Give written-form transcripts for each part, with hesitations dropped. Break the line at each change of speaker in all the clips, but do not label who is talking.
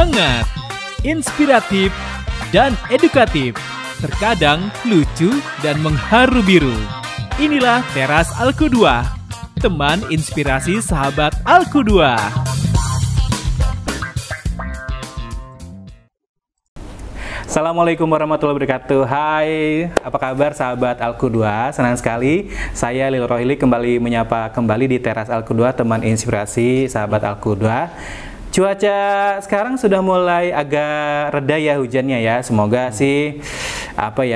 hangat, inspiratif, dan edukatif. Terkadang lucu dan mengharu biru. Inilah Teras Alku 2, teman inspirasi sahabat Alku 2.
Assalamualaikum warahmatullahi wabarakatuh. Hai, apa kabar sahabat Alku 2? Senang sekali saya Lil Rohili kembali menyapa kembali di Teras Alku 2, teman inspirasi sahabat Alku 2. Cuaca sekarang sudah mulai agak reda ya hujannya ya. Semoga sih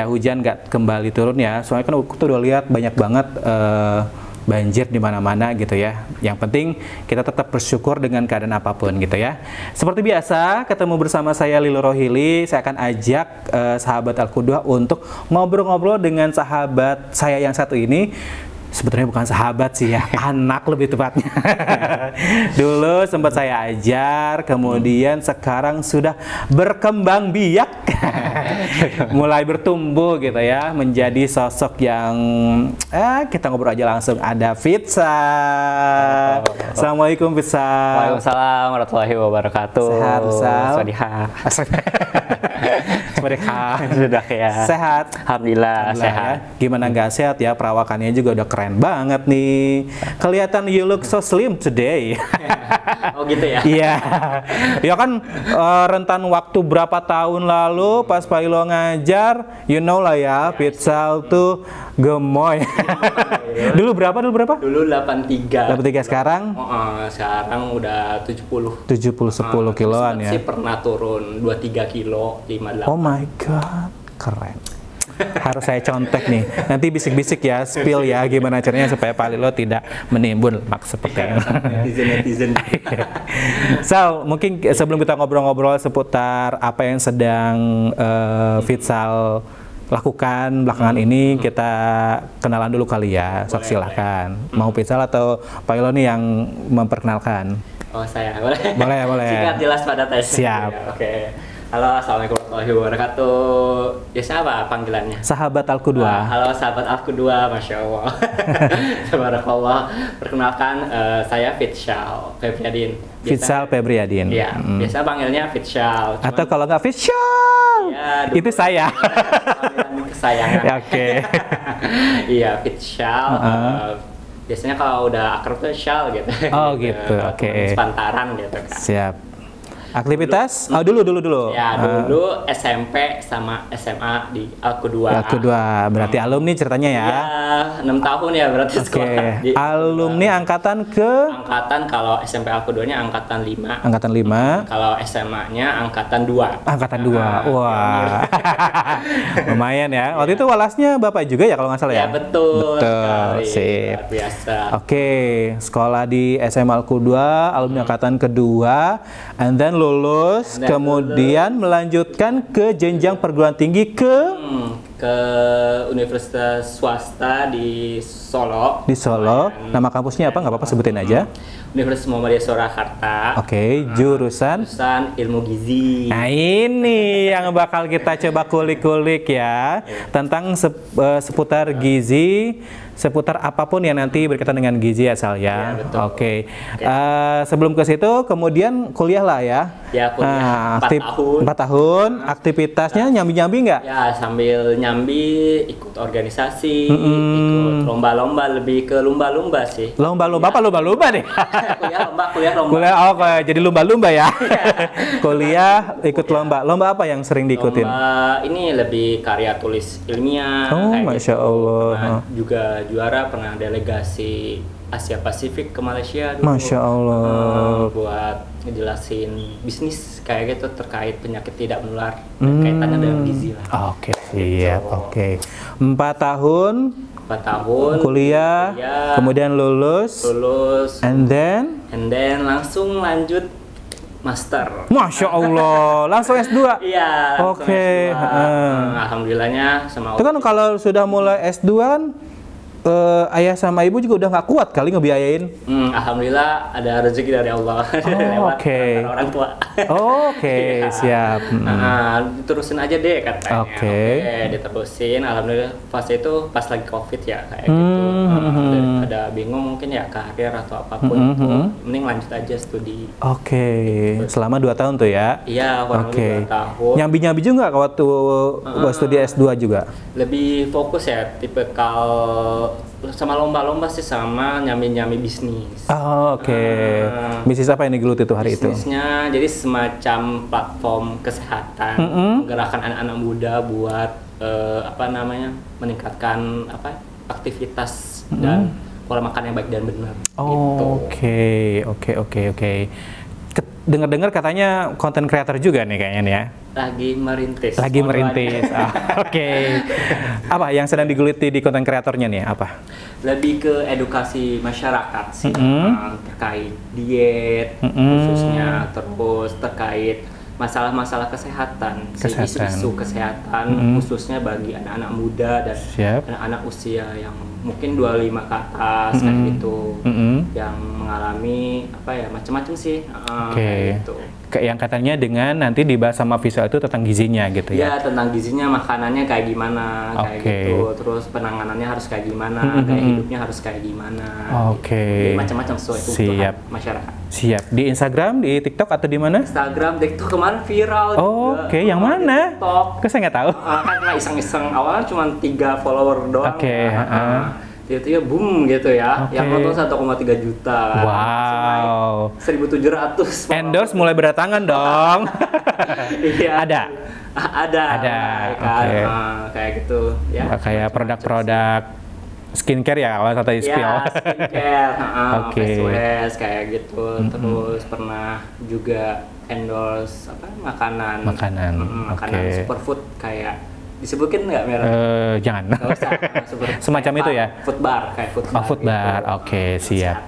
hujan nggak kembali turun ya. Soalnya kan aku tuh udah lihat banyak banget banjir di mana-mana gitu ya. Yang penting kita tetap bersyukur dengan keadaan apapun gitu ya. Seperti biasa, ketemu bersama saya Lil Rohili. Saya akan ajak sahabat Alku 2 untuk ngobrol-ngobrol dengan sahabat saya yang satu ini. Sebetulnya bukan sahabat sih ya, anak lebih tepatnya. Dulu sempat saya ajar, kemudian sekarang sudah berkembang biak, mulai bertumbuh gitu ya, menjadi sosok yang kita ngobrol aja langsung. Ada Fitsa. Assalamualaikum Fitsa.
Waalaikumsalam warahmatullahi wabarakatuh.
Sehat Fitsa.
Sudah ya.
Sehat.
Alhamdulillah sehat.
Ya. Gimana nggak sehat ya, perawakannya juga udah keren banget nih. Kelihatan you look so slim today.
Oh gitu ya?
Iya. Ya kan rentan waktu berapa tahun lalu pas Pak Ilo ngajar, you know lah ya, Fitsa tuh gemoy. Dulu berapa?
Dulu 83.
83 sekarang?
Sekarang udah 70.
10 kiloan ya.
Sih pernah turun 23 kilo, 58.
Oh my god, keren. Harus saya contek nih. Nanti bisik-bisik ya, spill ya gimana caranya supaya Pak Lilo tidak menimbun lemak seperti ini.
Netizen.
So, mungkin sebelum kita ngobrol-ngobrol seputar apa yang sedang Fitsal lakukan belakangan ini, kita kenalan dulu kali ya. Sok silahkan. Mau Fitsal atau Pak Lilo nih yang memperkenalkan?
Oh saya, boleh?
Boleh.
Singkat jelas pada tes.
Siap.
Oke. Halo, assalamualaikum warahmatullahi wabarakatuh. Ya siapa panggilannya?
Sahabat Alku 2.
Halo sahabat Alku 2, Masya Allah. Tabarakallah. Perkenalkan, saya Fitsal Febriadin.
Fitsal Febriadin.
Iya, biasa panggilnya Fitsal.
Atau kalau nggak Fitsal,
ya,
itu saya.
Kesayangan.
Oke.
Iya, Fitsal. Biasanya kalau udah akrab tuh Syal gitu.
Oh gitu, oke.
Sepantaran gitu kan.
Siap. Aktivitas? Dulu.
Ya, dulu SMP sama SMA di Alku 2.
Alku 2, berarti alumni ceritanya ya?
Iya, 6 tahun ya berarti sekolah.
Oke, alumni angkatan ke?
Angkatan kalau SMP Alku 2-nya angkatan 5.
Angkatan 5.
Kalau SMA-nya angkatan 2.
Angkatan 2, wah. Lumayan ya. Waktu itu walasnya Bapak juga ya kalau nggak salah ya?
Ya, betul.
Sip.
Luar biasa.
Oke, sekolah di SMA Alku 2, alumni angkatan kedua, and then lulus, kemudian melanjutkan ke jenjang perguruan tinggi ke universitas swasta di Solo. Di Solo. Nama kampusnya apa? Nggak apa-apa sebutin aja.
Universitas Muhammadiyah Surakarta.
Oke, jurusan
ilmu gizi.
Nah, ini yang bakal kita coba kulik-kulik ya, tentang seputar gizi, seputar apapun yang nanti berkaitan dengan gizi asal ya. Oke. Sebelum ke situ, kemudian kuliah lah ya.
Ya, kuliah 4
tahun. Aktivitasnya nyambi-nyambi nggak?
Ya, sambil nyambi, ikut organisasi, ikut lomba-lomba, lebih ke lumba-lumba sih.
Lomba-lomba apa lomba-lumba nih?
kuliah lomba.
Jadi lumba-lumba ya. Kuliah ikut lomba. Lomba apa yang sering diikutin?
Lomba ini lebih karya tulis ilmiah.
Oh, Masya Allah.
Juga juara, pernah delegasi Asia Pasifik ke Malaysia dulu.
Masya Allah.
Buat ngejelasin bisnis kayak gitu terkait penyakit tidak menular, kaitannya dengan gizi lah.
Oke, siap. Oke. 4 tahun.
4 tahun
kuliah, kemudian lulus, and then
langsung lanjut master.
Masya Allah, langsung S2.
Iya.
Oke.
Alhamdulillahnya sama.
Itu kan kalau sudah mulai S2 kan ayah sama ibu juga udah nggak kuat kali ngebiayain.
Alhamdulillah ada rezeki dari Allah. Lewat orang tua.
Oke, siap.
Terusin aja deh katanya. Oke, diterusin. Alhamdulillah fase itu pas lagi COVID ya kayak gitu. Daripada bingung mungkin ya karir atau apapun itu, mending lanjut aja studi.
Oke, selama 2 tahun tuh ya?
Iya, kurang lebih 2 tahun.
Nyambi-nyambi juga waktu studi S2 juga?
Lebih fokus ya, tipikal sama lomba-lomba sih, sama nyambi-nyambi bisnis.
Bisnis apa yang digeluti tuh hari itu?
Bisnisnya jadi semacam platform kesehatan, menggerakkan anak-anak muda buat meningkatkan aktivitas dan pola makan yang baik dan benar.
Oke. Dengar-dengar katanya konten creator juga nih kayaknya nih ya?
Lagi merintis.
Oke. Apa yang sedang digeluti di konten kreatornya nih? Apa?
Lebih ke edukasi masyarakat sih, terkait diet khususnya, terus terkait masalah-masalah kesehatan, isu-isu kesehatan khususnya bagi anak-anak muda dan anak-anak usia yang mungkin 25 ke atas kayak gitu, yang mengalami macam-macam sih. Gitu.
Yang katanya dengan nanti dibahas sama visual itu tentang gizinya gitu ya?
Ya, tentang gizinya, makanannya kayak gimana, kayak gitu. Terus penanganannya harus kayak gimana, gaya hidupnya harus kayak gimana. Jadi macam-macam sesuai kebutuhan masyarakat.
Siap. Di Instagram, di TikTok atau di mana?
Instagram, TikTok kemarin viral juga.
Yang mana?
TikTok.
Kok saya nggak tahu?
Karena iseng-iseng, awalnya cuma 3 follower doang. Tiba-tiba boom gitu ya, yang nonton 1,3 juta.
Wow.
1.700.
Endorse mulai berdatangan dong.
Iya. Ada. Kayak gitu ya.
Kayak produk-produk skincare ya, awal kata Ispil.
Iya, skincare, face wash kayak gitu. Terus pernah juga endorse makanan superfood kayak disebutkan nggak merek?
Jangan.
Nggak usah.
Semacam itu ya?
Food bar, kayak food bar.
Food bar, gitu. Oke,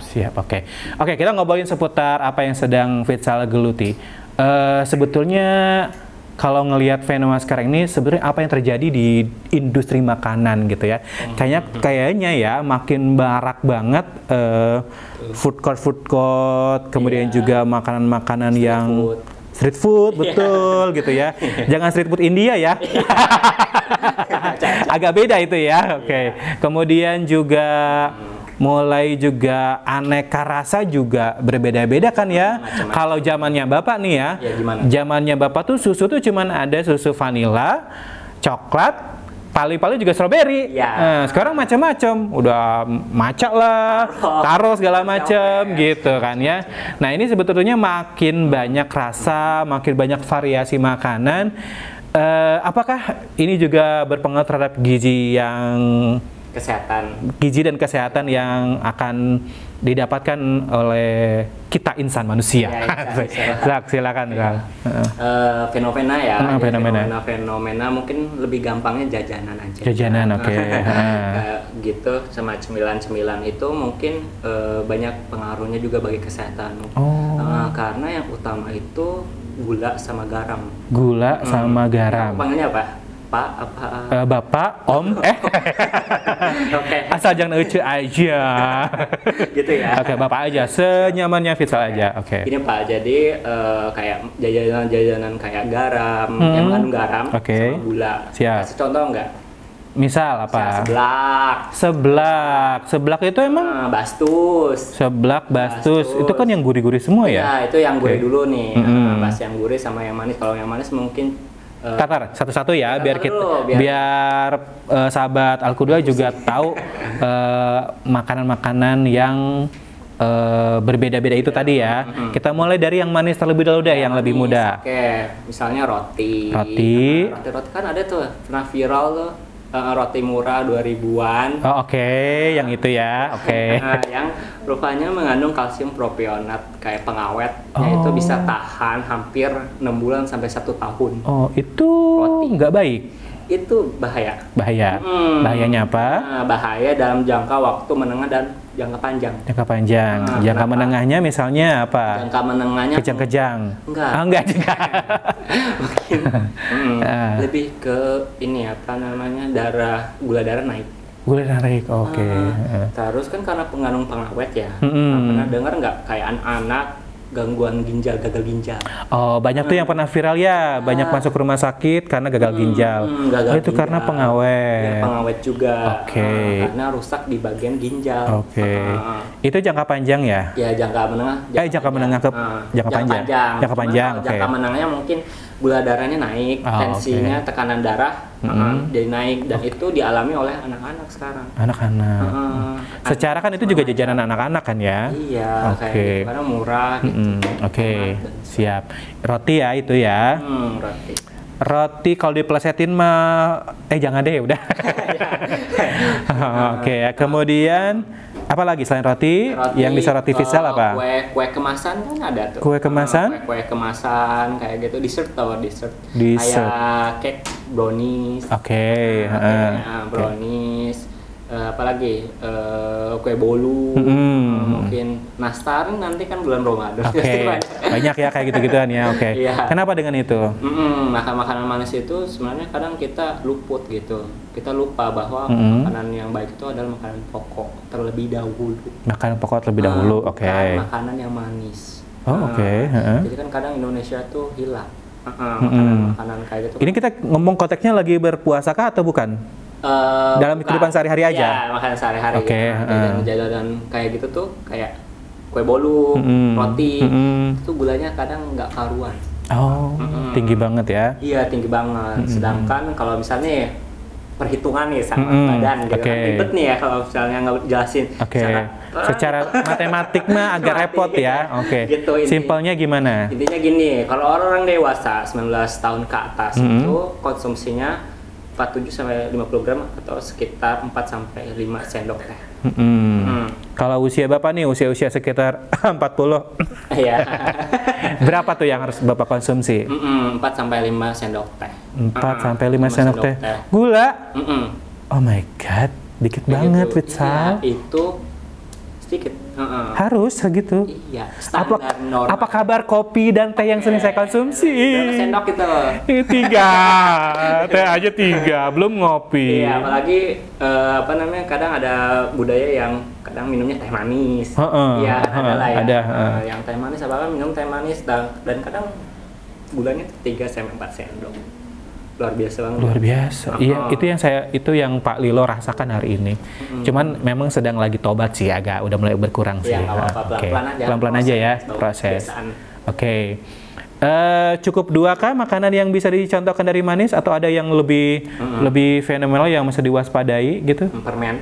siap. Oke, kita ngobrolin seputar apa yang sedang Fitzal geluti. Sebetulnya kalau ngelihat fenomena sekarang ini, sebenarnya apa yang terjadi di industri makanan gitu ya? Kayaknya ya makin marak banget food court, kemudian juga makanan-makanan yang street food, betul gitu ya. Jangan street food India ya. Agak beda itu ya. Oke. Kemudian juga mulai juga aneka rasa juga berbeda-beda kan ya. Kalau zamannya Bapak nih ya. Zamannya Bapak tuh susu tuh cuman ada susu vanila, coklat, paling-paling juga strawberry. Nah, sekarang macam-macam, udah maca lah, taro segala macam gitu kan ya. Nah, ini sebetulnya makin banyak rasa, makin banyak variasi makanan. Apakah ini juga berpengaruh terhadap gizi dan kesehatan yang akan didapatkan oleh kita insan manusia? Silakan Kang.
Fenomena ya. Fenomena mungkin lebih gampangnya jajanan aja.
Oke.
Gitu, sama cemilan-cemilan itu mungkin banyak pengaruhnya juga bagi kesehatan. Karena yang utama itu gula sama garam. Panggilnya apa? Pak,
Bapak, Om, asal jangan ece aja.
Gitu ya.
Oke, Bapak aja, senyamannya Fitzal aja. Oke.
Ini Pak, jadi kayak jajanan kayak garam, yang mengandung garam sama gula.
Siap.
Kasih contoh nggak?
Misal apa? Seblak itu emang?
Bastus.
Seblak, bastus. Itu kan yang gurih-gurih semua ya?
Ya, itu yang gurih dulu nih. Bahas yang gurih sama yang manis. Kalau yang manis mungkin
Katar satu-satu ya, biar sahabat Alku2 juga tahu makanan-makanan yang berbeda-beda itu tadi ya. Kita mulai dari yang manis terlebih dahulu deh, yang lebih mudah.
Oke, misalnya roti.
Roti
kan ada tuh, pernah viral tuh. Roti murah 2000-an.
Yang itu ya.
Yang rupanya mengandung kalsium propionat kayak pengawet, yaitu bisa tahan hampir 6 bulan sampai 1 tahun.
Itu nggak baik.
Itu bahaya.
Bahayanya apa?
Bahaya dalam jangka waktu menengah dan jangka panjang.
Jangka menengahnya misalnya apa?
Jangka menengahnya
kejang-kejang. Enggak juga.
Mungkin lebih ke ini gula darah naik.
Gula narik, oke.
Terus kan karena pengandung pengawet ya. Pernah dengar nggak kayak anak-anak gangguan ginjal, gagal ginjal?
Oh, banyak tuh yang pernah viral ya, banyak masuk rumah sakit karena gagal ginjal.
Gagal
itu
ginjal.
karena pengawet.
Ya, pengawet juga.
Karena
rusak di bagian ginjal.
Itu jangka panjang ya?
Ya, jangka menengah.
Jangka menengah ke jangka panjang. Jangka panjang.
Jangka menengahnya mungkin gula darahnya naik, tensinya, tekanan darah jadi naik, dan itu dialami oleh anak-anak sekarang.
Anak-anak. Secara kan itu juga jajanan anak-anak kan ya?
Iya, kayak gitu, karena murah gitu.
Siap. Roti ya itu ya?
Roti.
Roti kalau diplesetin mah, jangan deh udah. Ya. Kemudian apa lagi selain roti? Yang bisa roti Ficel apa?
Kue kemasan kan ada tuh.
Kue kemasan?
Kue kemasan kayak gitu, dessert. Kayak cake, brownies. Brownies. Apalagi kue bolu, mungkin nastar, nanti kan bulan Ramadan.
Banyak ya kayak gitu-gituan ya.
Iya.
Kenapa dengan itu?
Makan makanan manis itu sebenarnya kadang kita luput gitu. Kita lupa bahwa makanan yang baik itu adalah makanan pokok terlebih dahulu.
Makanan pokok terlebih dahulu,
makanan yang manis. Jadi kan kadang Indonesia tuh hilang makanan kayak gitu.
Ini kita ngomong konteksnya lagi berpuasa kah atau bukan? Dalam kehidupan sehari-hari aja?
Ya, makanan sehari-hari. Jajanan kayak gitu tuh, kayak kue bolu, roti, itu gulanya kadang nggak karuan.
Tinggi banget ya?
Iya, tinggi banget. Sedangkan kalau misalnya perhitungan nih sama badan, gitu kan ribet nih ya kalau misalnya nggak jelasin.
Secara matematik mah agak repot ya.
Gitu,
simpelnya gimana?
Intinya gini, kalau orang dewasa 19 tahun ke atas itu konsumsinya 47 sampai 50 gram atau sekitar 4 sampai 5 sendok teh.
Kalau usia Bapak nih, usia sekitar 40.
Iya.
Berapa tuh yang harus Bapak konsumsi?
4 sampai 5 sendok teh.
4 sampai 5 sendok teh. Gula? Oh my god, dikit banget Ficel.
Ya, itu sedikit.
Harus segitu.
Iya, standar normal.
Apa kabar kopi dan teh yang sering saya konsumsi?
Berapa sendok itu?
3. Teh aja 3, belum ngopi.
Iya, apalagi kadang ada budaya yang kadang minumnya teh manis. Iya, ada lah ya.
Ada.
Yang teh manis minum teh manis dan kadang gulanya 3 sampai 4 sendok. Luar biasa banget.
Luar biasa. Iya, itu yang Pak Lilo rasakan hari ini. Cuman memang sedang lagi tobat sih, agak udah mulai berkurang sih. Pelan-pelan aja ya proses. Cukup 2 kah makanan yang bisa dicontohkan dari manis, atau ada yang lebih fenomenal yang mesti diwaspadai gitu? Permen?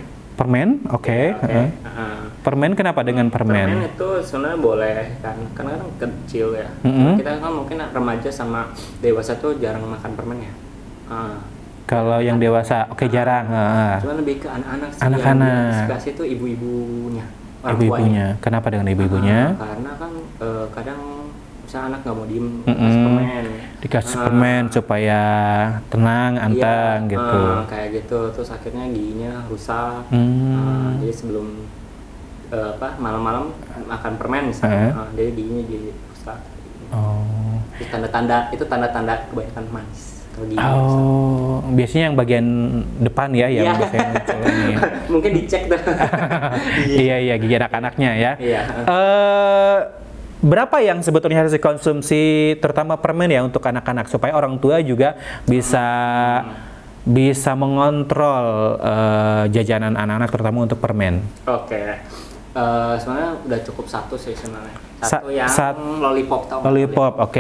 Permen, kenapa dengan permen?
Permen itu sebenarnya boleh kan, karena kan kecil ya. Kita kan mungkin remaja sama dewasa tuh jarang makan permen ya.
Kalau yang dewasa, jarang.
Cuma lebih ke anak-anak sih.
Anak-anak.
Yang dikasih itu ibu-ibunya.
Ibu-ibunya. Kenapa dengan ibu-ibunya?
Karena kan kadang misalnya anak nggak mau diem dikasih permen.
Dikasih permen supaya tenang, anteng gitu.
Kayak gitu, terus akhirnya giginya rusak. Jadi sebelum malam-malam makan permen misalnya, jadi giginya jadi rusak. Itu tanda-tanda kebanyakan manis.
Biasanya yang bagian depan ya, yang biasanya muncul ini.
Mungkin dicek tuh.
Iya, gigi anak-anaknya ya. Berapa yang sebetulnya harus dikonsumsi, terutama permen ya, untuk anak-anak, supaya orang tua juga bisa mengontrol jajanan anak-anak, terutama untuk permen?
Sebenarnya udah cukup 1 sih sebenarnya. Lollipop.
Lollipop,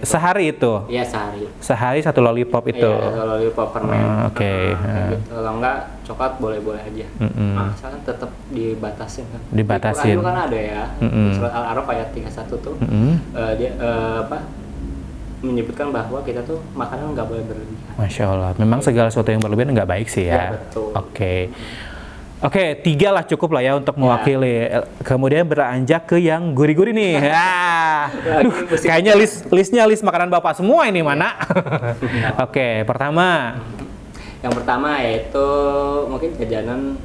Sehari itu?
Iya, sehari.
Sehari 1 lollipop itu?
Iya, 1 lollipop permen.
Gitu.
Kalau enggak, coklat boleh-boleh aja. Misalkan tetap dibatasin kan.
Dibatasin.
Itu kan ada ya. Surat Al-A'raf ayat 31 tuh. Dia menyebutkan bahwa kita tuh makanan nggak boleh berlebihan.
Masya Allah. Memang segala sesuatu yang berlebihan nggak baik sih ya.
Betul.
3 lah cukup lah ya untuk mewakili. Kemudian beranjak ke yang gurih-gurih nih. Kayaknya list makanan Bapak semua ini mana? Pertama.
Yang pertama yaitu mungkin jajanan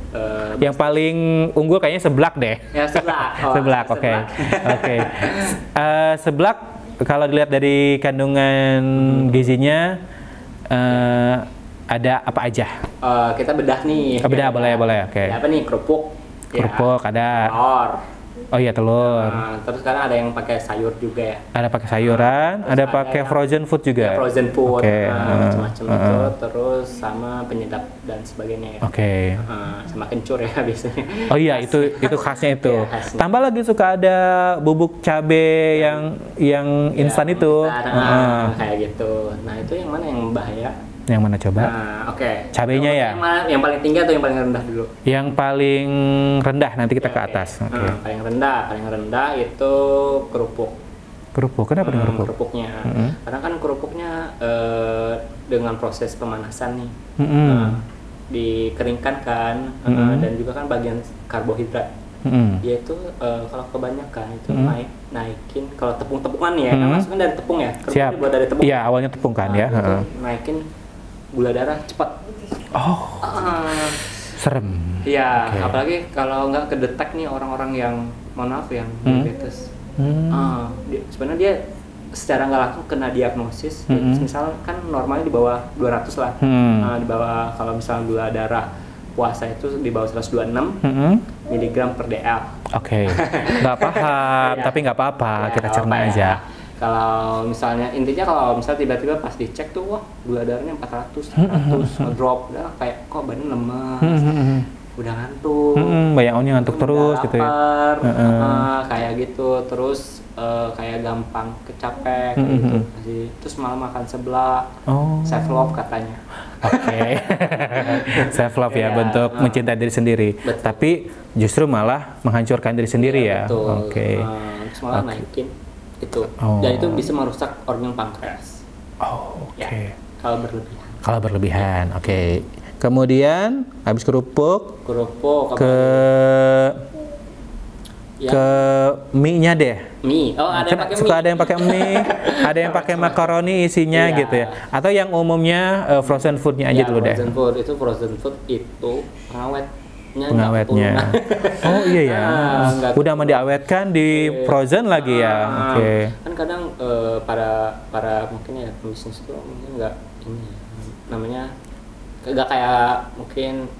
yang paling unggul kayaknya seblak deh.
Ya, seblak.
Seblak. Seblak kalau dilihat dari kandungan gizinya ada apa aja?
Kita bedah nih.
Bedah boleh. Oke.
Apa nih, kerupuk?
Kerupuk ada.
Telur.
Oh iya, telur.
Terus sekarang ada yang pakai sayur juga ya.
Ada pakai sayuran, ada pakai frozen food juga.
Ya, frozen food,
Oke.
macam-macam itu. Terus sama penyedap dan sebagainya ya.
Oke.
Sama kencur ya biasanya.
Oh iya, itu khasnya itu.
Ya, khasnya.
Tambah lagi suka ada bubuk cabe yang instan itu.
Kayak gitu. Nah, itu yang mana yang bahaya?
Yang mana coba?
Oke.
Cabenya ya?
Yang paling tinggi atau yang paling rendah dulu?
Yang paling rendah, nanti kita ke atas. Oke.
Paling rendah itu kerupuk.
Kerupuk, kenapa dengan kerupuk?
Kerupuknya. Karena kan kerupuknya dengan proses pemanasan nih. Dikeringkan kan, dan juga kan bagian karbohidrat. Dia itu kalau kebanyakan itu naikin kalau tepung-tepungan ya, kan masuknya dari tepung ya.
Siap.
Dibuat dari tepung.
Iya, awalnya tepung kan ya.
Naikin gula darah cepat.
Oh. Serem.
Iya, apalagi kalau nggak kedetek nih orang-orang yang mohon maaf yang diabetes. Sebenarnya dia secara nggak langsung kena diagnosis. Misal kan normalnya di bawah 200 lah. Di bawah, kalau misalnya gula darah puasa itu di bawah 126 miligram per dl. Oke.
Nggak paham, tapi nggak apa-apa, kita cerna aja.
Kalau misalnya intinya kalau misalnya tiba-tiba pas dicek tuh, wah gula darahnya 400 ngedrop, udah kayak kok badan lemas, udah ngantuk,
bayangannya ngantuk terus gitu ya.
Kayak gitu, terus kayak gampang kecapek gitu. Terus malah makan seblak, self love katanya.
Oke. Self love ya, bentuk mencintai diri sendiri. Betul. Tapi justru malah menghancurkan diri sendiri ya. Oke.
Terus malah naikin itu, dan itu bisa merusak organ pankreas. Oke. Kalau berlebihan.
Oke. Kemudian habis kerupuk ke mie-nya deh.
Mie. Ada yang pakai mie.
Suka ada yang pakai mie, ada yang pakai makaroni isinya gitu ya. Atau yang umumnya frozen food-nya aja dulu deh.
Frozen food itu
pengawetnya. Oh iya ya. Udah mau diawetkan di frozen lagi ya. Oke.
Kan kadang para mungkin ya pembisnis itu mungkin nggak ini namanya nggak kayak mungkin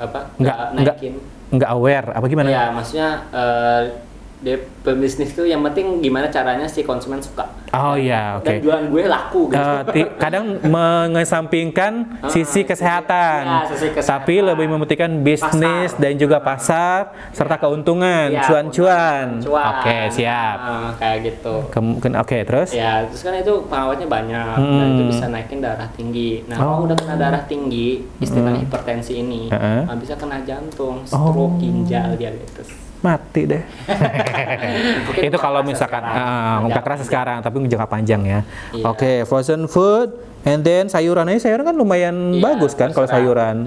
nggak aware apa gimana? Ya maksudnya dia pebisnis itu yang penting gimana caranya si konsumen suka. Oh iya, oke. Dan jualan gue laku gitu.
Kadang mengesampingkan sisi kesehatan, tapi lebih mementingkan bisnis dan juga pasar serta keuntungan, cuan-cuan. Oke, siap.
Kayak gitu.
Oke, terus?
Ya, terus kan itu pengawetnya banyak dan itu bisa naikin darah tinggi. Nah, kalau udah kena darah tinggi, istilahnya hipertensi ini, bisa kena jantung, stroke, ginjal, diabetes.
Mati deh. Itu kalau misalkan nggak kerasa sekarang, tapi jangka panjang ya. Oke, frozen food, and then sayuran kan lumayan bagus kan kalau sayuran.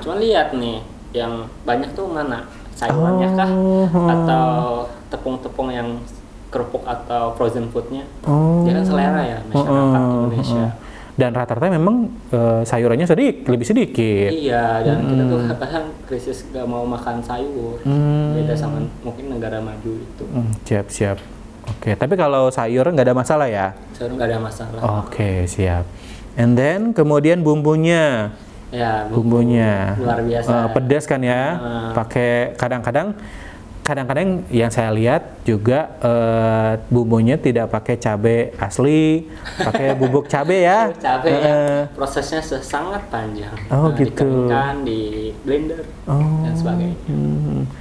Cuma lihat nih, yang banyak tuh mana sayurannya kah, atau tepung-tepung yang kerupuk atau frozen foodnya? Dia kan selera ya masyarakat Indonesia.
Dan rata-rata memang sayurannya lebih sedikit.
Iya, dan kita tuh kadang krisis gak mau makan sayur. Beda sama mungkin negara maju itu.
Siap. Oke, tapi kalau sayur nggak ada masalah ya?
Sayur nggak ada masalah.
Oke, siap. And then kemudian bumbunya.
Ya, bumbunya luar biasa.
Pedas kan ya? Pakai kadang-kadang yang saya lihat juga bumbunya tidak pakai cabai asli, pakai bubuk cabai ya.
Cabai prosesnya sangat panjang.
Gitu.
Dikeringkan di blender dan sebagainya.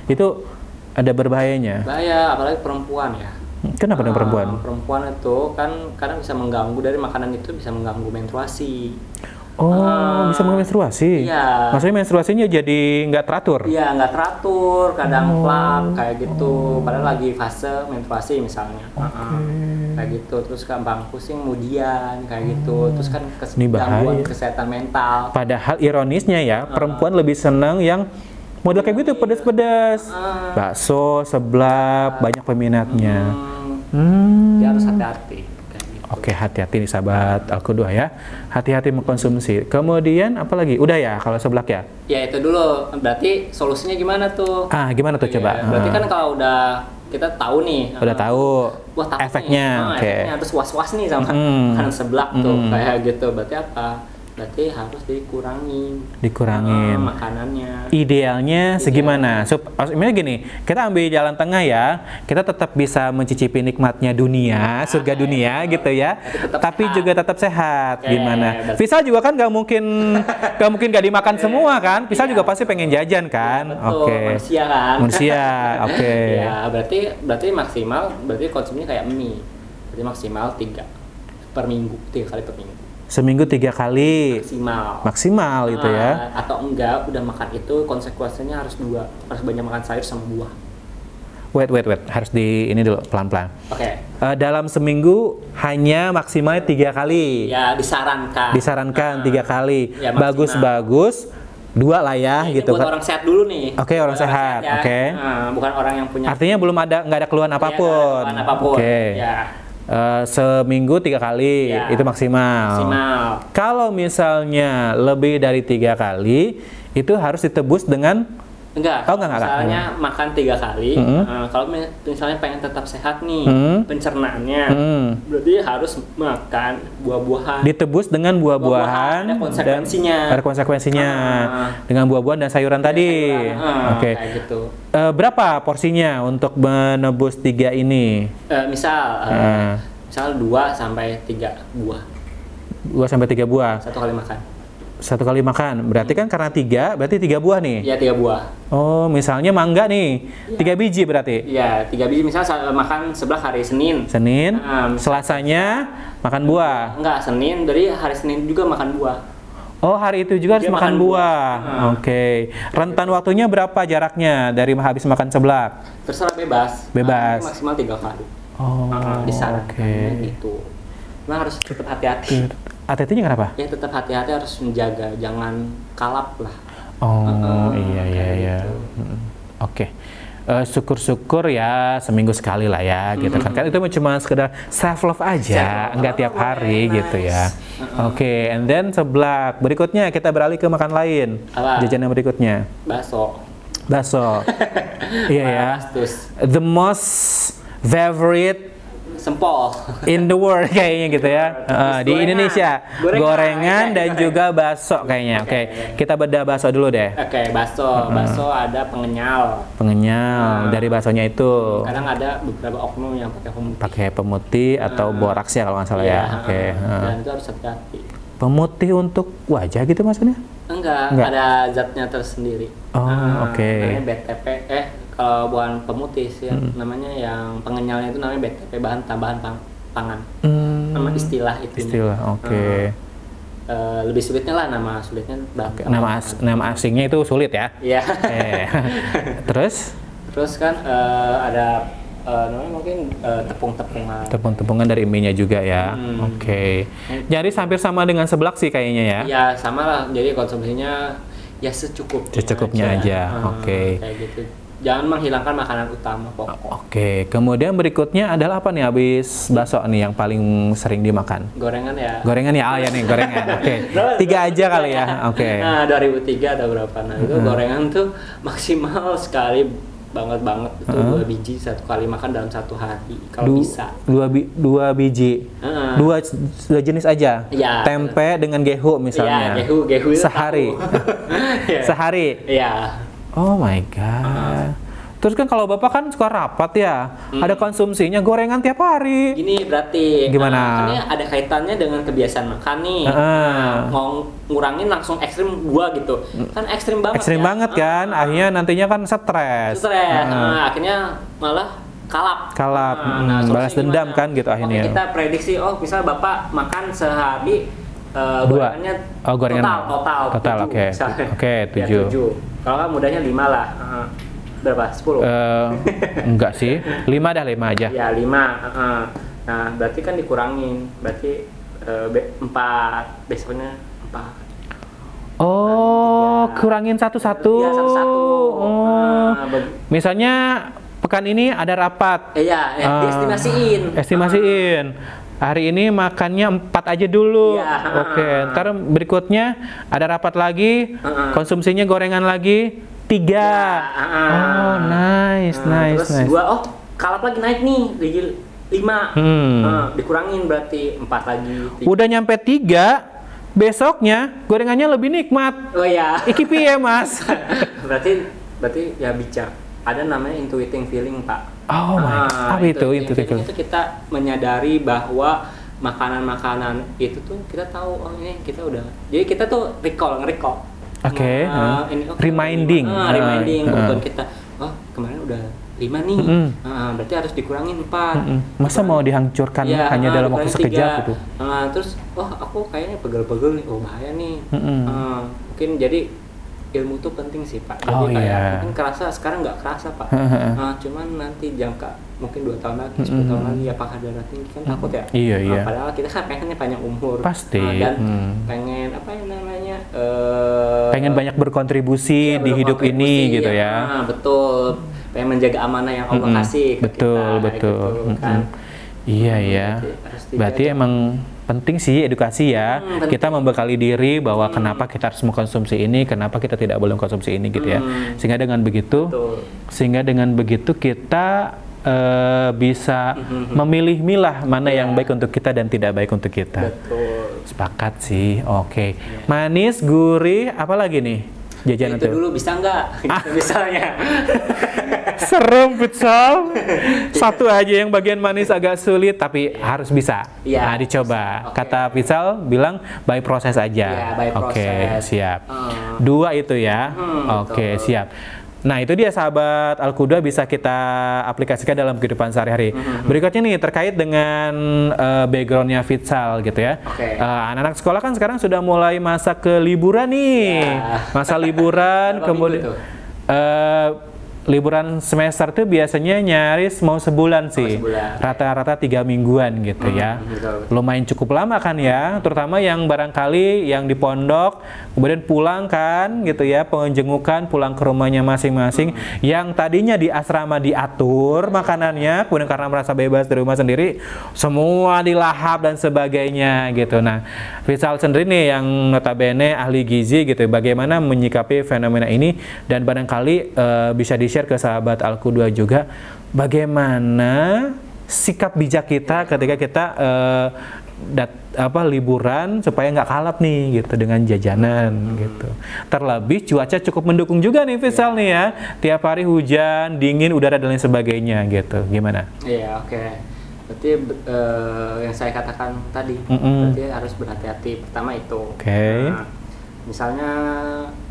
Itu ada berbahayanya?
Bahaya, apalagi perempuan ya.
Kenapa dengan perempuan?
Perempuan itu kan kadang bisa mengganggu, dari makanan itu bisa mengganggu menstruasi.
Bisa menstruasi? Iya. Maksudnya menstruasinya jadi nggak teratur?
Iya, nggak teratur, kadang plak kayak gitu. Padahal lagi fase menstruasi misalnya. Kayak gitu, terus gampang pusing, kemudian kayak gitu. Terus kan gangguan kesehatan mental.
Padahal ironisnya ya, perempuan lebih senang yang model kayak gitu, pedas-pedas. Bakso, seblak, banyak peminatnya.
Dia harus hati-hati.
Oke, hati-hati nih sahabat Alku2 ya. Hati-hati mengkonsumsi. Kemudian apa lagi? Udah ya kalau seblak ya?
Ya itu dulu. Berarti solusinya gimana tuh?
Gimana tuh coba?
Berarti kan kalau udah kita tahu nih.
Udah tahu efeknya.
Efeknya terus was-was nih sama makanan seblak tuh kayak gitu. Berarti apa? berarti harus dikurangin makanannya.
Idealnya segimana? Maksudnya gini, kita ambil jalan tengah ya, kita tetap bisa mencicipi nikmatnya dunia, surga dunia gitu ya, tapi juga tetap sehat. Gimana? Visa juga kan nggak mungkin nggak dimakan semua kan? Visa juga pasti pengen jajan kan? Oke.
Manusia kan?
Manusia, oke.
Ya, berarti maksimal, berarti konsumnya kayak mie. Berarti maksimal 3 kali per minggu.
Seminggu 3 kali. Maksimal itu ya.
Atau enggak, udah makan itu konsekuensinya harus 2. Harus banyak makan sayur sama buah.
Wait. Harus ini dulu pelan-pelan.
Oke.
Dalam seminggu hanya maksimal 3 kali.
Ya, disarankan
3 kali.
Ya,
bagus 2 lah ya gitu
buat
kan.
Orang sehat dulu nih.
Oke, orang sehat.
Ya.
Oke.
Bukan orang yang punya.
Artinya nggak ada keluhan apapun. Oke.
Ya.
Seminggu 3 kali itu maksimal. Kalau misalnya lebih dari 3 kali itu harus ditebus dengan
enggak. Misalnya makan 3 kali. Kalau misalnya pengen tetap sehat nih pencernaannya, berarti harus makan buah-buahan.
Ditebus dengan buah-buahan.
Ada konsekuensinya.
Dengan buah-buahan dan sayuran tadi. Oke.
Kayak gitu.
Berapa porsinya untuk menebus 3 ini?
Misal 2 sampai 3 buah.
2 sampai 3 buah. Satu kali makan. Berarti kan karena 3, berarti 3 buah nih?
Iya, 3 buah.
Oh, misalnya mangga nih, 3 biji berarti?
Iya, 3 biji. Misalnya makan sebelah hari Senin.
Selasanya makan buah?
Enggak, Senin. Dari hari Senin juga makan buah.
Oh, hari itu juga harus makan buah. Oke. Rentan waktunya berapa jaraknya dari habis makan seblak?
Terserah, bebas. Maksimal 3 kali.
Oh,
disarankan gitu. Nah, harus tetap hati-hati.
Hati-hatinya kenapa?
Ya, tetap hati-hati, harus menjaga, jangan kalap lah.
Iya. Gitu. Oke. Syukur-syukur ya seminggu sekali lah ya gitu kan. Kan itu cuma sekedar self love aja, nggak tiap hari gitu ya. Oke, and then seblak. Berikutnya kita beralih ke makan lain. Jajanan berikutnya. Bakso. Iya ya. The most favorite
sempol
in the world kayaknya gitu ya. Di Indonesia gorengan dan juga bakso kayaknya. Oke. Kita bedah bakso dulu deh.
Bakso ada pengenyal
dari baksonya itu.
Kadang ada beberapa oknum yang pakai
pemutih atau boraks ya kalau nggak salah ya. Oke.
Dan itu harus hati-hati.
Pemutih untuk wajah gitu maksudnya?
Enggak. Ada zatnya tersendiri.
Oke.
Namanya BTP. Kalau bukan pemutih sih, namanya yang pengenyalnya itu namanya BTP, bahan tambahan pangan. Nama istilah itu.
Oke.
Lebih sulitnya lah, nama sulitnya.
Nama asingnya itu sulit ya?
Iya.
Terus
kan ada namanya mungkin tepung-tepungan.
Tepung-tepungan dari mie-nya juga ya. Oke. Jadi hampir sama dengan seblak sih kayaknya ya?
Iya, sama lah. Jadi konsumsinya ya secukupnya
aja. Oke.
Kayak gitu. Jangan menghilangkan makanan utama pokok.
Oke, kemudian berikutnya adalah apa nih habis bakso nih yang paling sering dimakan?
Gorengan ya.
Gorengan Oke. 3 aja kali ya. Oke.
Nah, 2003 ada berapa? Nah, itu gorengan tuh maksimal sekali banget itu 2 biji 1 kali makan dalam 1 hari kalau bisa.
2 biji. 2 jenis aja.
Ya.
Tempe dengan gehu misalnya.
Iya, gehu
sehari. Sehari.
Iya.
Oh my god. Terus kan kalau Bapak kan suka rapat ya, ada konsumsinya gorengan tiap hari.
Gini berarti.
Gimana?
Ini ada kaitannya dengan kebiasaan makan nih. Mau ngurangin langsung ekstrim 2 gitu. Kan ekstrim banget.
Ekstrim banget kan, akhirnya nantinya kan stres.
Akhirnya malah kalap.
Balas dendam kan gitu akhirnya.
Kita prediksi, misal Bapak makan sehari gorengannya total
oke 7.
Kalau kan mudahnya 5 lah. Berapa? 10?
Enggak sih, 5 aja.
Ya 5. Nah berarti kan dikurangin, berarti 4, besoknya 4.
Kurangin satu-satu.
Iya, satu-satu.
Misalnya pekan ini ada rapat.
Iya,
Estimasiin. Hari ini makannya 4 aja dulu. Oke, ntar berikutnya ada rapat lagi, konsumsinya gorengan lagi 3. Nice.
Terus 2, kalap lagi naik nih, jadi 5. Dikurangin berarti 4 lagi. 3.
Udah nyampe 3, besoknya gorengannya lebih nikmat.
Oh ya.
Iki piye, Mas?
berarti ya bijak. Ada namanya intuiting feeling, Pak.
Oh my, apa itu intuiting feeling?
Itu kita menyadari bahwa makanan-makanan itu tuh kita tahu, oh ini kita udah. Jadi kita tuh recall.
Oke. Reminding.
Reminding kebetulan kita. Oh, kemarin udah 5 nih. Berarti harus dikurangin 4.
Masa mau dihancurkan ya, hanya dalam waktu sekejap gitu.
Terus, aku kayaknya pegel-pegel nih, bahaya nih. Mungkin jadi ilmu tuh penting sih, Pak. Jadi mungkin kerasa, sekarang nggak kerasa, Pak. Cuman nanti jangka mungkin 2 tahun lagi, 10 tahun lagi, apakah darah tinggi kan takut ya.
Iya.
Padahal kita kan pengennya panjang umur.
Pasti.
Dan pengen apa yang namanya?
Pengen banyak berkontribusi di hidup ini gitu ya.
Betul. Pengen menjaga amanah yang Allah kasih.
Betul. Gitu, kan. Iya. Berarti emang penting sih edukasi ya. Kita membekali diri bahwa kenapa kita harus mengkonsumsi ini, kenapa kita tidak boleh mengkonsumsi ini gitu ya. Sehingga dengan begitu kita bisa memilih-milah mana yang baik untuk kita dan tidak baik untuk kita.
Betul.
Sepakat sih. Oke. Manis, gurih, apa lagi nih? Jajanan
itu dulu bisa nggak? Gitu, misalnya.
Serem futsal. Satu aja yang bagian manis agak sulit tapi harus bisa. Nah, dicoba. Kata futsal bilang by proses aja. Oke, siap. 2 itu ya. Oke, siap. Nah, itu dia sahabat Al-Qudwa, bisa kita aplikasikan dalam kehidupan sehari-hari. Berikutnya nih terkait dengan backgroundnya futsal gitu ya. Anak-anak sekolah kan sekarang sudah mulai masa ke liburan nih. Masa liburan, kemudian liburan semester tuh biasanya nyaris mau sebulan sih. Rata-rata 3 mingguan gitu ya. Lumayan cukup lama kan ya, terutama yang barangkali yang di pondok kemudian pulang kan gitu ya, penjengukan pulang ke rumahnya masing-masing, yang tadinya di asrama diatur makanannya, kemudian karena merasa bebas di rumah sendiri semua dilahap dan sebagainya gitu. Nah, Faisal sendiri nih yang notabene ahli gizi gitu, bagaimana menyikapi fenomena ini, dan barangkali bisa di-share ke sahabat Al-Qudwa juga bagaimana sikap bijak kita ketika kita liburan supaya nggak kalap nih gitu dengan jajanan gitu. Terlebih cuaca cukup mendukung juga nih Faisal nih ya, tiap hari hujan, dingin, udara dan lain sebagainya gitu. Gimana?
Iya, oke. Berarti yang saya katakan tadi, berarti harus berhati-hati. Pertama itu. Nah, misalnya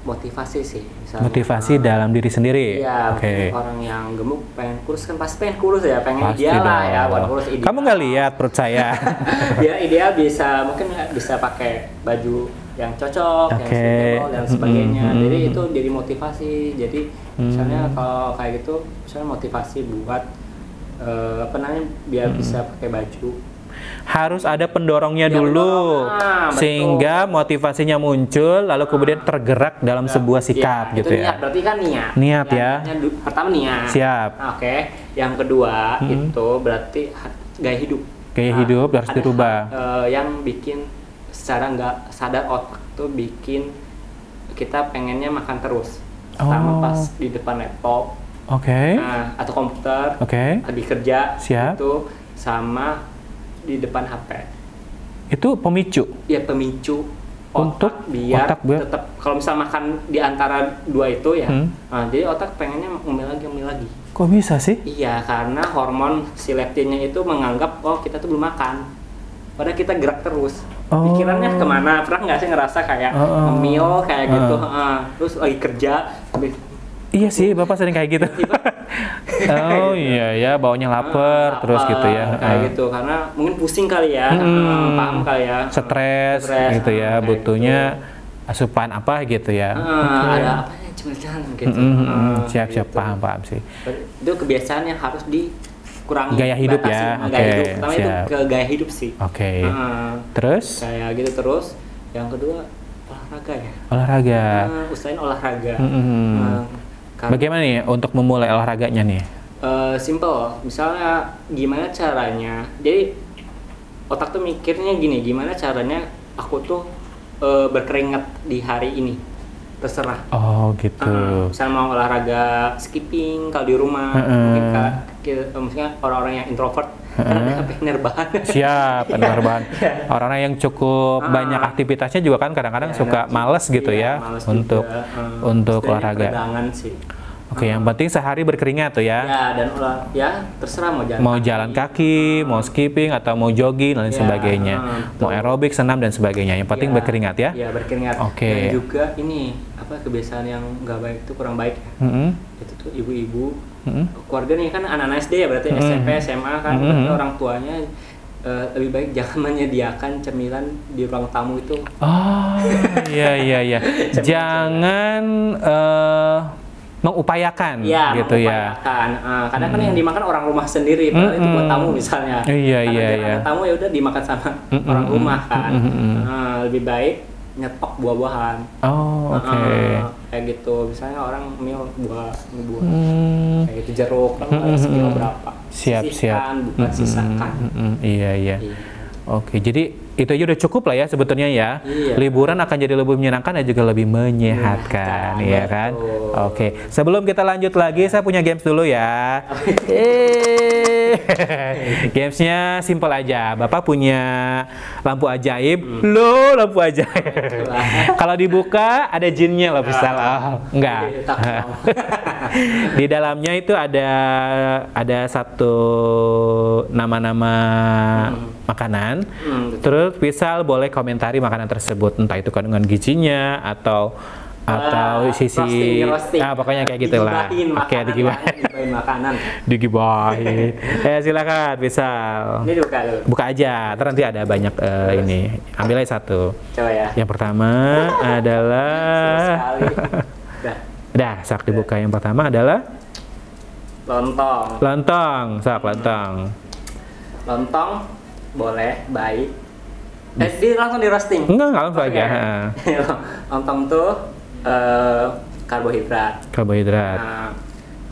motivasi sih.
Motivasi dalam diri sendiri.
Iya, orang yang gemuk pengen kurus kan pasti pengen kurus ya, pengen pasti ideal lah ya, buat kurus ideal.
Kamu nggak lihat perut saya?
Dia ideal mungkin bisa pakai baju yang cocok, yang suitable dan sebagainya. Jadi itu jadi motivasi. Jadi misalnya kalau kayak gitu, misalnya motivasi buat biar bisa pakai baju.
Harus ada pendorongnya dulu, sehingga motivasinya muncul, lalu kemudian tergerak dalam sebuah sikap gitu ya.
Niat, berarti kan niat.
Niat ya.
Pertama niat.
Siap.
Yang kedua itu berarti gaya hidup.
Gaya hidup harus dirubah.
Yang bikin secara nggak sadar otak tuh bikin kita pengennya makan terus. Pertama pas di depan laptop. Atau komputer. Lagi kerja.
Siap.
Itu sama di depan HP.
Itu pemicu?
Ya, pemicu otak biar tetap, kalau misal makan di antara 2 itu ya, jadi otak pengennya ngemil lagi.
Kok bisa sih?
Iya, karena hormon si leptinnya itu menganggap, oh kita tuh belum makan. Padahal kita gerak terus. Pikirannya kemana? Pernah nggak sih ngerasa kayak ngemil kayak gitu, terus lagi kerja,
iya sih, Bapak sering kayak gitu. Iya ya, baunya lapar terus gitu ya.
Kayak gitu, karena mungkin pusing kali ya, paham kali ya.
Stres gitu ya, butuhnya asupan apa gitu ya.
Ada apa yang cemilan gitu.
Siap, paham sih.
Itu kebiasaan yang harus dikurangi.
Gaya hidup ya.
Pertama itu ke gaya hidup sih.
Terus?
Kayak gitu terus. Yang kedua olahraga ya.
Olahraga.
Usahain olahraga.
Bagaimana nih untuk memulai olahraganya nih?
Simple, misalnya gimana caranya. Jadi otak tuh mikirnya gini, gimana caranya aku tuh berkeringat di hari ini. terserah.
Oh gitu.
Misalnya mau olahraga skipping kalau di rumah, mungkin maksudnya orang-orang yang introvert karena pengen rebahan.
Siap, pengen rebahan. Orang-orang yang cukup banyak aktivitasnya juga kan kadang-kadang suka males gitu ya
males
untuk olahraga.
Sih.
Oke, yang penting sehari berkeringat tuh ya.
Ya, dan terserah
mau jalan kaki, mau skipping atau mau jogging dan lain sebagainya. Mau aerobik, senam dan sebagainya. Yang penting berkeringat ya.
Iya, berkeringat.
Oke.
Dan juga ini kebiasaan yang nggak baik itu kurang baik ya. Itu tuh ibu-ibu, keluarga nih kan anak-anak SD ya berarti SMP, SMA kan berarti orang tuanya lebih baik jangan menyediakan cemilan di ruang tamu itu.
Oh, iya. Jangan mengupayakan gitu ya.
Kadang kan yang dimakan orang rumah sendiri, padahal itu buat tamu misalnya.
Iya.
Tamu ya udah dimakan sama orang rumah kan. Lebih baik nyetok buah-buahan.
Oh, oke.
Kayak gitu, misalnya orang mil buah, kayak gitu jeruk, sekilo berapa?
Siap.
Bukan sisakan.
Iya. Oke, jadi itu aja udah cukup lah ya sebetulnya ya.
Iya.
Liburan akan jadi lebih menyenangkan dan juga lebih menyehatkan, ya kan? Oke, sebelum kita lanjut lagi, saya punya games dulu ya. Gamesnya simple aja. Bapak punya lampu ajaib, lampu ajaib. Kalau dibuka ada jinnya loh, misalnya. Enggak. Di dalamnya itu ada satu nama-nama makanan. Terus misal boleh komentari makanan tersebut, entah itu kandungan gizinya atau sisi
roasting.
Pokoknya kayak gitulah. Oke, digibahin
makanan.
Digibahin. Silakan misal.
Ini dibuka dulu.
Buka aja, ntar nanti ada banyak ini. Ambil aja satu.
Coba ya.
Yang pertama adalah sak dibuka. Yang pertama adalah lontong. Lontong boleh, baik.
Langsung di roasting?
Enggak langsung aja.
Lontong tuh karbohidrat. Nah,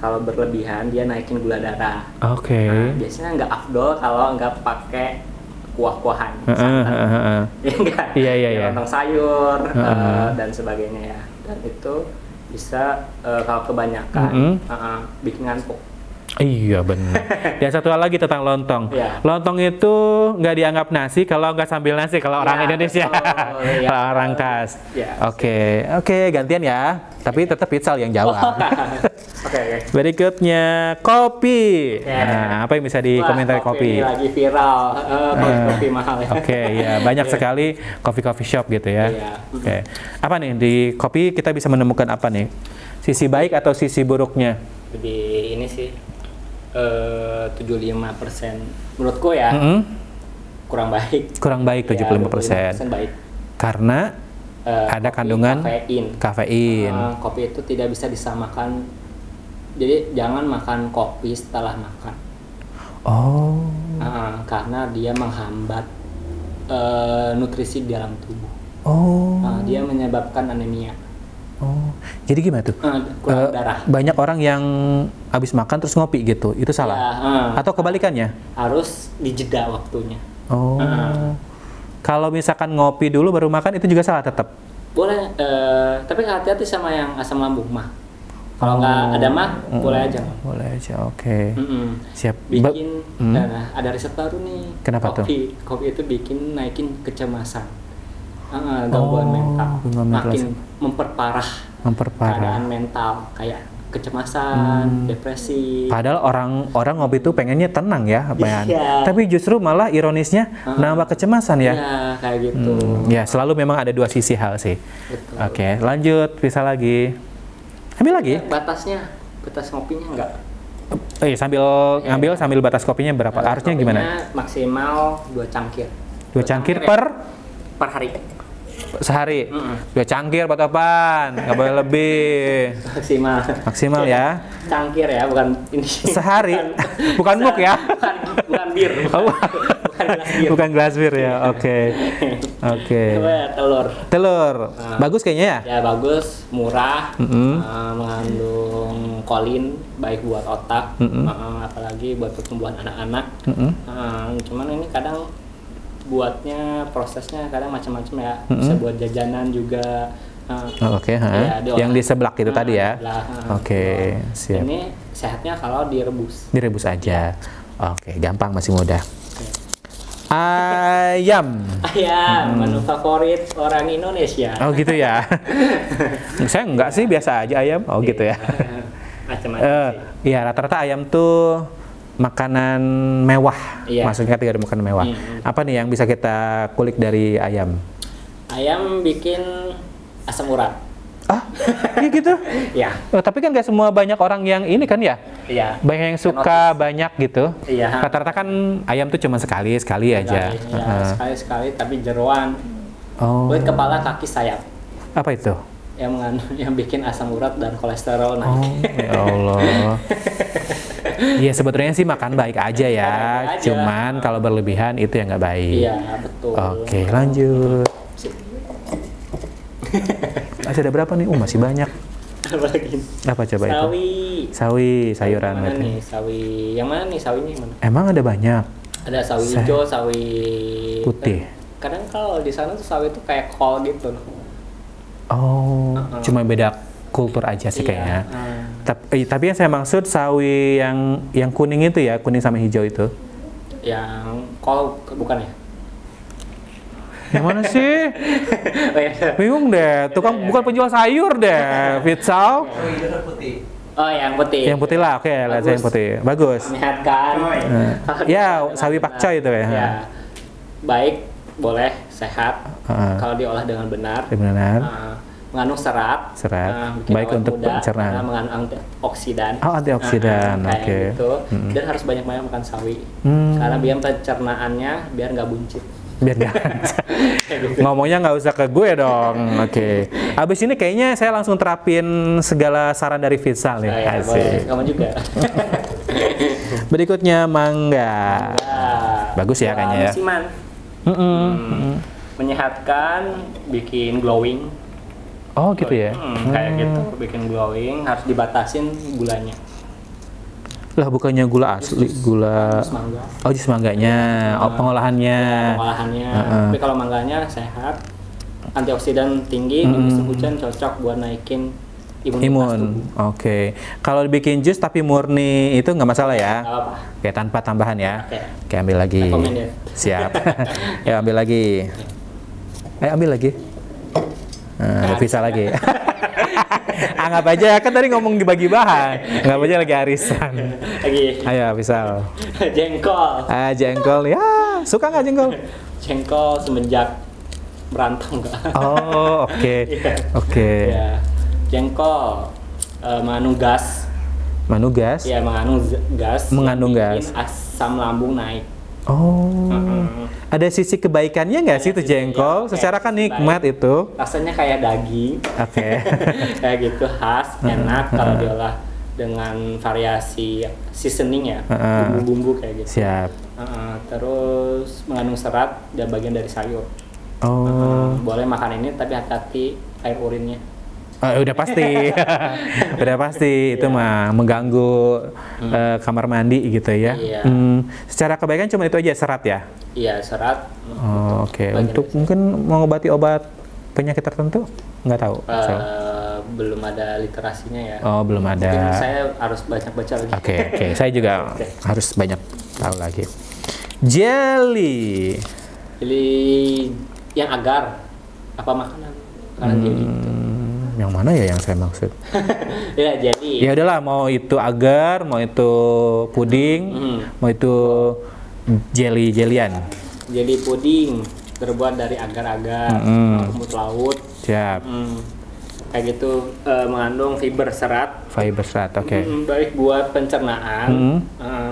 kalau berlebihan dia naikin gula darah.
Oke.
Nah, biasanya nggak afdol kalau nggak pakai kuah-kuahan. Iya. Lontong sayur dan sebagainya ya. Dan itu bisa kalau kebanyakan bikin ngantuk.
Iya benar. Dan satu hal lagi tentang lontong. Lontong itu nggak dianggap nasi kalau nggak sambil nasi kalau orang Indonesia. Kalau orang khas. Oke, gantian ya. Tapi tetap pizza yang jawab.
Oke.
Berikutnya kopi. Nah, apa yang bisa dikomentari kopi?
Ini lagi viral. Kopi mahal ya.
Oke, ya banyak sekali coffee shop gitu ya. Oke. Apa nih di kopi kita bisa menemukan apa nih? Sisi baik atau sisi buruknya?
Lebih ini sih 75% menurutku ya.
Kurang baik 75%.
Baik.
Karena ada kandungan kafein.
Kopi itu tidak bisa disamakan. Jadi jangan makan kopi setelah makan. Karena dia menghambat nutrisi di dalam tubuh. Dia menyebabkan anemia.
Jadi gimana tuh?
Kurang darah.
Banyak orang yang habis makan terus ngopi gitu, itu salah? Atau kebalikannya?
Harus dijeda waktunya.
Kalau misalkan ngopi dulu baru makan itu juga salah tetap? Boleh,
tapi hati-hati sama yang asam lambung mah. Kalau nggak ada mah, boleh aja.
Boleh aja, oke. Siap.
Bikin, ada riset baru nih.
Kenapa tuh?
Kopi itu naikin kecemasan. Gangguan mental, makin memperparah keadaan mental kayak kecemasan, depresi.
Padahal orang ngopi itu pengennya tenang ya, tapi justru malah ironisnya nambah kecemasan ya.
Iya, kayak gitu.
Ya selalu memang ada dua sisi hal sih. Oke, lanjut, bisa lagi. Ambil lagi.
Batas ngopinya enggak?
Sambil ngambil sambil batas kopinya berapa? Harusnya gimana?
Maksimal 2 cangkir.
2 cangkir per
hari.
Sehari? 2 cangkir buat apaan? Nggak boleh lebih. Maksimal ya.
Cangkir ya, bukan ini.
Sehari? Bukan muk ya?
Bukan bir.
Bukan gelas bir ya. Oke. Telur. Bagus kayaknya ya?
Ya bagus, murah, mengandung kolin, baik buat otak, apalagi buat pertumbuhan anak-anak. Cuman ini kadang buatnya prosesnya kadang macam-macam ya, bisa buat jajanan juga,
Oke, yang di seblak itu tadi ya. Oke, siap.
Ini sehatnya kalau direbus.
Direbus aja. Oke, gampang, masih mudah. Ayam.
Menu favorit orang Indonesia.
Oh gitu ya. Saya enggak sih, biasa aja ayam. Oh gitu ya.
Macam-macam.
Iya, rata-rata ayam tuh makanan mewah. Maksudnya ketika ada makanan mewah. Apa nih yang bisa kita kulik dari ayam?
Ayam bikin asam urat.
Iya gitu?
Ya.
Tapi kan nggak semua, banyak orang yang ini kan ya?
Iya.
Banyak yang suka banyak gitu.
Iya.
Rata-rata kan ayam tuh cuma sekali aja.
Sekali-sekali tapi jeroan. Buat kepala, kaki, sayap.
Apa itu?
Yang bikin asam urat dan kolesterol naik.
Ya Allah. Iya, sebetulnya sih makan baik aja ya. Cuman kalau berlebihan itu yang nggak baik.
Iya, betul.
Oke, lanjut. Masih ada berapa nih? Masih banyak.
Apa lagi?
Apa coba itu? Sawi, sayuran.
Mana nih sawi? Yang mana nih sawinya yang mana?
Emang ada banyak?
Ada sawi hijau, sawi
putih.
Kadang kalau di sana tuh sawi itu kayak kol gitu.
Cuma beda kultur aja sih kayaknya. Tapi yang saya maksud sawi yang kuning itu ya, kuning sama hijau itu.
Yang kol bukan ya?
Yang mana sih? Bingung deh. Tukang bukan penjual sayur deh. Fitzal.
Yang putih.
Yang putih lah. Oke, lihat saya yang putih. Bagus.
Menyehatkan.
Ya, sawi pakcoy itu ya.
Baik, boleh, sehat. Kalau diolah dengan benar. Mengandung serat.
Baik untuk pencernaan.
Mengandung antioksidan.
Antioksidan.
Oke. Gitu. Dan harus banyak-banyak makan sawi. Karena biar pencernaannya biar nggak buncit.
Biar nggak ngomongnya nggak usah ke gue dong. Oke. Abis ini kayaknya saya langsung terapin segala saran dari Fitzal nih.
Boleh. Kamu juga.
Berikutnya mangga. Bagus ya kayaknya ya.
Musiman. Menyehatkan, bikin glowing.
Oh gitu ya.
Kayak gitu, bikin glowing, harus dibatasin gulanya.
Lah bukannya gula asli, gula. Jus mangganya, pengolahannya.
Tapi kalau mangganya sehat, antioksidan tinggi, di musim hujan cocok buat naikin imun.
Oke. Kalau dibikin jus tapi murni itu nggak masalah ya?
Nggak apa-apa.
Oke, tanpa tambahan ya. Oke, ambil lagi. Siap. Ya ambil lagi. Ambil lagi. Bisa lagi. Anggap aja kan tadi ngomong dibagi bahan. Anggap aja lagi arisan. Ayo, Fisal.
Jengkol.
Jengkol. Ya, suka nggak jengkol?
Jengkol semenjak berantem nggak?
Oke.
Ya. Jengkol mengandung gas. Iya, mengandung gas. Asam lambung naik.
Ada sisi kebaikannya nggak sih itu jengkol? Secara kan nikmat itu.
Rasanya kayak daging. Kayak gitu, khas, enak kalau diolah dengan variasi seasoning ya, bumbu-bumbu kayak gitu.
Siap.
Terus mengandung serat dan bagian dari sayur. Boleh makan ini tapi hati-hati air urinnya.
Udah pasti, itu mah mengganggu kamar mandi gitu ya. Secara kebaikan cuma itu aja, serat ya?
Iya, serat.
Oke. Untuk mungkin mengobati obat penyakit tertentu? Nggak tahu.
Belum ada literasinya ya.
Belum ada.
Mungkin saya harus banyak baca lagi.
Oke. Saya juga harus banyak tahu lagi. Jelly yang agar apa makanan jelly? Yang mana ya yang saya maksud?
Ya, jelly.
Ya udahlah, mau itu agar, mau itu puding, mau itu jelian.
Jelly puding terbuat dari agar-agar, rumput laut.
Siap.
Kayak gitu, mengandung fiber serat.
Oke.
Baik buat pencernaan.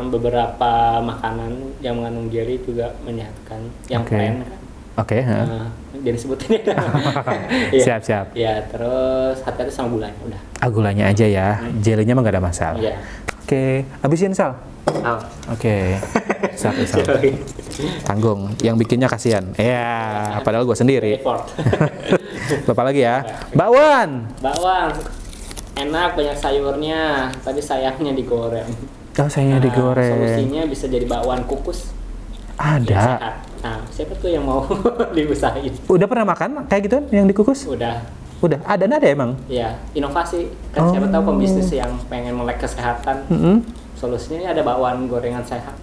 Beberapa makanan yang mengandung jelly juga menyehatkan. Yang plain kan.
Oke.
Jadi sebutin
ya. Siap.
Ya, terus hati-hati sama gulanya udah.
Gulanya aja ya. Jelinya mah gak ada masalah.
Iya.
Oke. Habisin, Sal. Oke. Sal. Tanggung. Yang bikinnya kasihan. Ya, padahal gue sendiri. Bapak lagi ya. Bakwan.
Enak, banyak sayurnya. Tapi sayangnya digoreng.
Sayangnya digoreng.
Solusinya bisa jadi bakwan kukus.
Ada.
Nah, siapa tuh yang mau diusahain?
Udah pernah makan kayak gitu yang dikukus?
Udah.
Udah ada emang.
Iya, inovasi. Kan siapa tahu pembisnis yang pengen melek kesehatan. Solusinya ada bakwan gorengan sehat.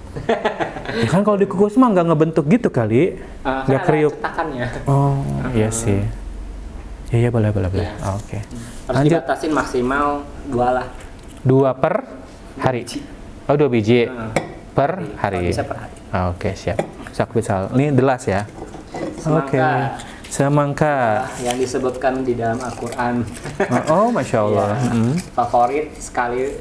Ya kan kalau dikukus mah nggak ngebentuk gitu kali. Nggak
kan
kriuk.
cetakannya.
Oh, iya sih. Iya boleh.
Ya.
Oke.
Harus dibatasin maksimal 2 lah.
2 per hari. Oh 2 biji per hari.
Bisa per hari.
Oke, siap. Sak Fitzal. Ini delas ya. Oke. Semangka
yang disebutkan di dalam Al-Quran.
Oh, Masya Allah.
Favorit sekali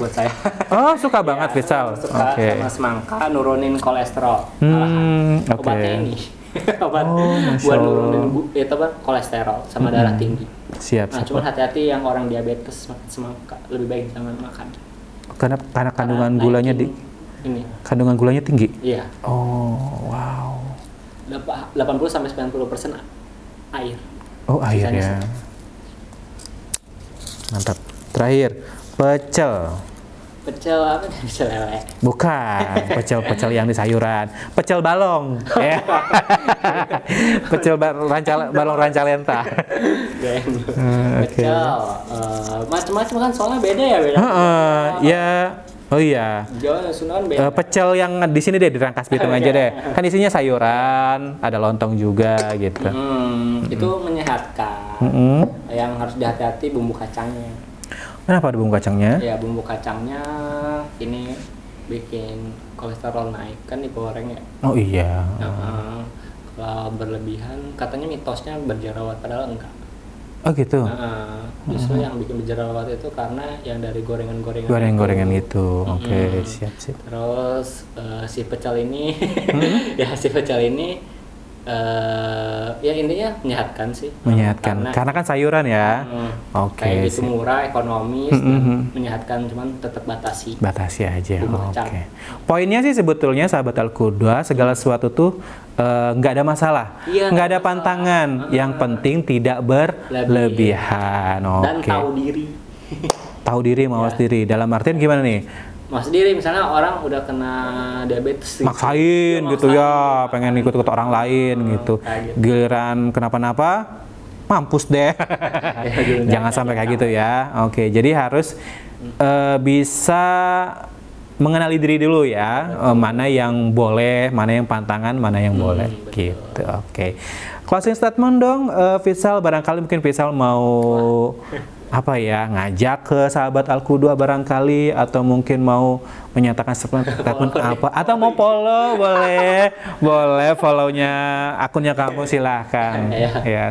buat saya.
Oh, suka banget Fitzal.
Suka sama semangka, nurunin kolesterol. Obatnya ini. Obat buat nurunin kolesterol sama darah tinggi.
Siap.
Nah, cuma hati-hati yang orang diabetes makan semangka, lebih baik jangan makan.
Karena kandungan gulanya kandungan gulanya tinggi.
Iya.
Oh, wow.
80-90% air.
Oh, air ya. Mantap. Terakhir, pecel.
Pecel apa nih? Pecel lele.
Bukan, pecel yang di sayuran. Pecel balong. Pecel balong rancalenta.
Pecel. Macam-macam kan soalnya beda ya.
Ya. Oh iya.
Jawa Sunan beda.
Pecel yang di sini deh di Rangkas Bitung aja deh. Kan isinya sayuran, ada lontong juga gitu.
Itu menyehatkan. Yang harus dihati-hati bumbu kacangnya.
Kenapa ada bumbu kacangnya?
Ya bumbu kacangnya ini bikin kolesterol naik kan digoreng ya.
Oh iya.
Kalau berlebihan katanya mitosnya berjerawat padahal enggak.
Oh gitu.
Justru yang bikin berjerawat itu karena yang dari gorengan-gorengan.
Gorengan-gorengan itu. Oke, siap.
Terus si pecel ini, si pecel ini ya intinya menyehatkan sih.
Menyehatkan. Karena kan sayuran ya. Oke.
Kayak gitu murah, ekonomis, dan menyehatkan, cuman tetap batasi.
Batasi aja. Oke. Poinnya sih sebetulnya sahabat Al-Qudwa, segala sesuatu tuh nggak ada masalah, nggak ada pantangan. Yang penting tidak berlebihan.
Dan tahu diri.
Tahu diri, mawas diri. Dalam artian gimana nih?
Mawas diri, misalnya orang udah kena diabetes.
Maksain gitu ya, pengen ikut orang lain gitu. Giliran kenapa-napa, mampus deh. Jangan sampai kayak gitu ya. Oke, jadi harus bisa mengenali diri dulu ya, mana yang boleh, mana yang pantangan, mana yang boleh, gitu. Oke. Closing statement dong, Fitzal. Barangkali mungkin Fitzal mau apa ya, ngajak ke sahabat Al-Qudwa barangkali, atau mungkin mau menyatakan statement apa, atau mau follow, boleh follow-nya akunnya kamu, silahkan. Ya,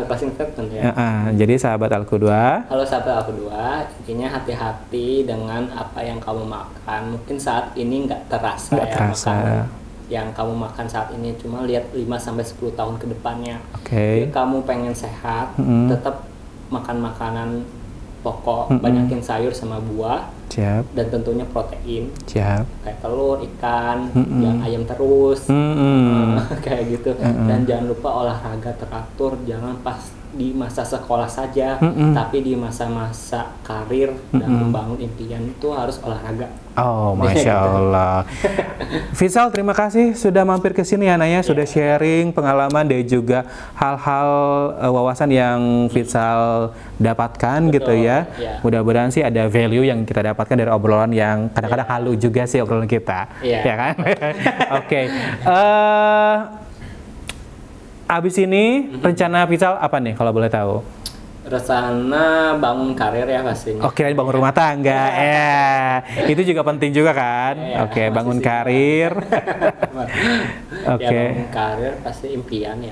closing statement ya.
Jadi sahabat Al-Qudwa.
Halo sahabat Al-Qudwa, intinya hati-hati dengan apa yang kamu makan. Mungkin saat ini nggak terasa. Makanan yang kamu makan saat ini, cuma lihat 5-10 tahun ke depannya. Jadi kamu pengen sehat, tetap makan makanan pokok, banyakin sayur sama buah. Dan tentunya protein. Kayak telur, ikan, jangan ayam terus. Kayak gitu. Dan jangan lupa olahraga teratur, jangan pas di masa sekolah saja, tapi di masa-masa karir dan membangun impian itu harus olahraga.
Oh, Masya Allah. Fitzal, terima kasih sudah mampir ke sini ya Naya, sudah sharing pengalaman dan juga hal-hal wawasan yang Fitzal dapatkan. Gitu ya. Mudah-mudahan sih ada value yang kita dapatkan dari obrolan yang kadang-kadang halu juga sih obrolan kita. Ya kan? Oke. Abis ini rencana Fitzal apa nih kalau boleh tahu?
Rencana bangun karir ya pastinya.
Oke, bangun rumah tangga. Itu juga penting juga kan. Oke, bangun karir.
Bangun karir pasti impian ya.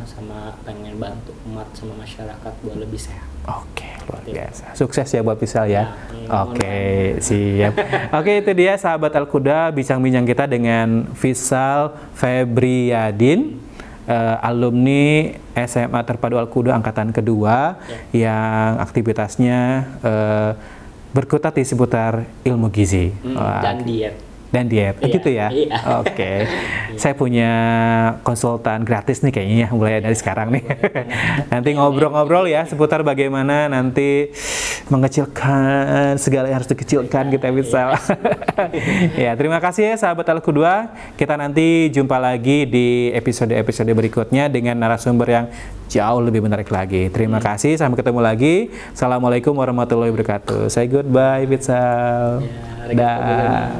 Sama pengen bantu umat sama masyarakat buat lebih sehat.
Oke, luar biasa. Sukses ya buat Fitzal ya. Oke, siap. Oke, itu dia sahabat Al-Qudwa, bincang-bincang kita dengan Fitzal Febriadin, alumni SMA Terpadu Al-Qudwa angkatan kedua yang aktivitasnya berkutat di seputar ilmu gizi
dan diet.
dan diet. Gitu ya?
Iya.
Oke. Saya punya konsultan gratis nih kayaknya ya, mulai dari sekarang nih. Nanti ngobrol-ngobrol ya seputar bagaimana nanti mengecilkan segala yang harus dikecilkan kita bisa. Ya, terima kasih ya sahabat Alku 2. Kita nanti jumpa lagi di episode-episode berikutnya dengan narasumber yang jauh lebih menarik lagi. Terima kasih, sampai ketemu lagi. Assalamualaikum warahmatullahi wabarakatuh. Say goodbye, Pitsal.
Ya,
Dah.